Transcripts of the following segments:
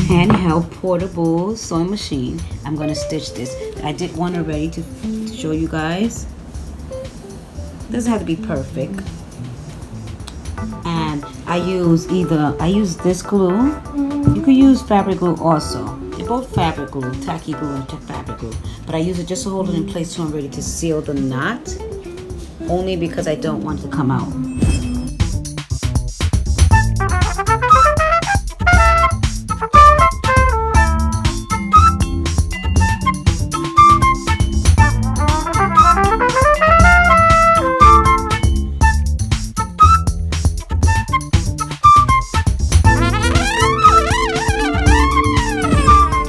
Handheld portable sewing machine. I'm going to stitch this. I did one already to show you guys. Doesn't have to be perfect. And I use this glue. You could use fabric glue also. They're both fabric glue, tacky glue and fabric glue. But I use it just to hold it in place till I'm ready to seal the knot. Only because I don't want it to come out.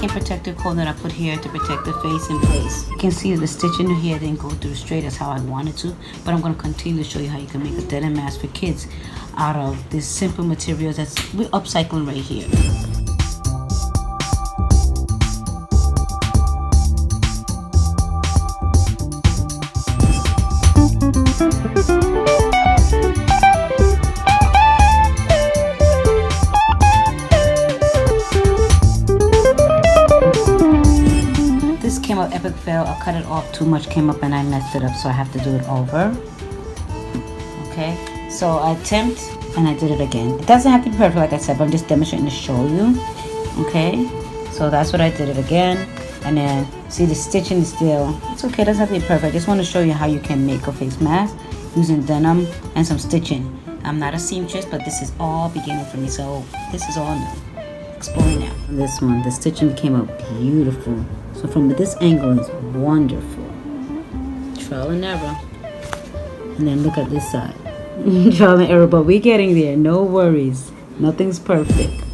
Protective cone that I put here to protect the face in place. You can see the stitching here didn't go through straight as how I wanted to, but I'm going to continue to show you how you can make a denim mask for kids out of this simple materials that's we're upcycling right here. Came up epic fail. I cut it off, too much came up and I messed it up, so I have to do it over. Okay, so I attempt and I did it again. It doesn't have to be perfect like I said, but I'm just demonstrating to show you. Okay, so that's what I did it again. And then see the stitching is still, it's okay, it doesn't have to be perfect. I just want to show you how you can make a face mask using denim and some stitching. I'm not a seamstress, but this is all beginning for me, so this is all new. Exploring now. This one, the stitching came out beautiful. So from this angle is wonderful. Trial and error. And then look at this side. Trial and error, but we're getting there. No worries. Nothing's perfect.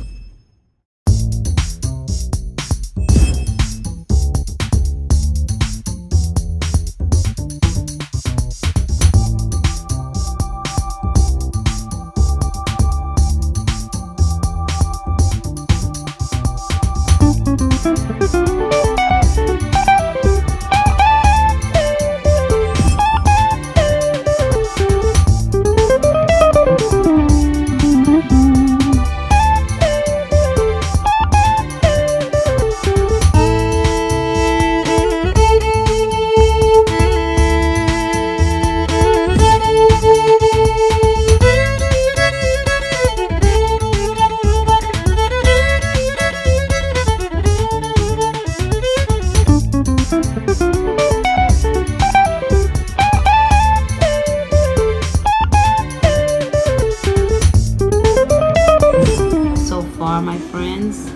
My friends,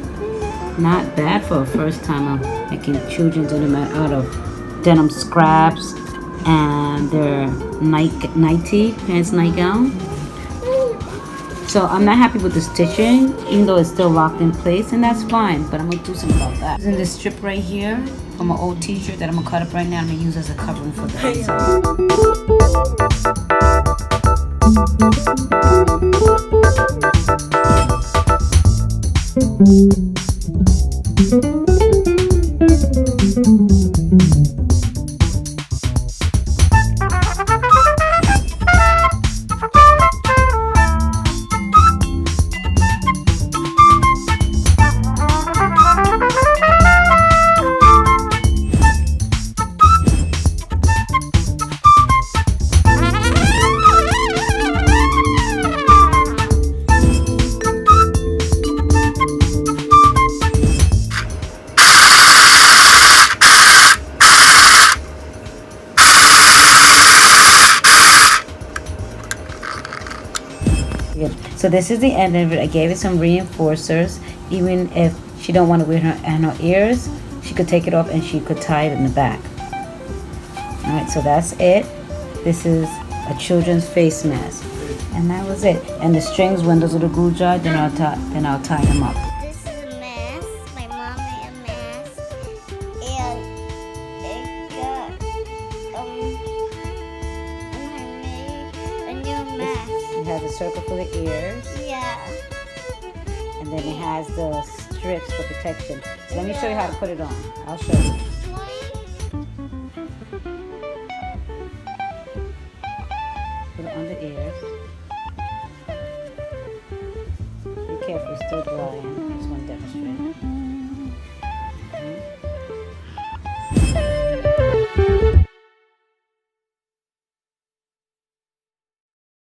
not bad for a first time of making children's denim out of denim scraps and their nightie pants nightgown. So I'm not happy with the stitching, even though it's still locked in place, and that's fine, but I'm gonna do something about that. Using this strip right here from an old t-shirt that I'm gonna cut up right now, I'm gonna use as a covering for the So this is the end of it. I gave it some reinforcers. Even if she don't want to wear her ears, she could take it off and she could tie it in the back. Alright, so that's it. This is a children's face mask. And that was it. And the strings, when those little glue dry, then I'll tie them up. This is a mask. My mom made a mask. And it got, and I made a new mask. It has a circle for the ears. Yeah. And then it has the strips for protection. So let me show you how to put it on. I'll show you. Put it on the ears. careful, it's still drying.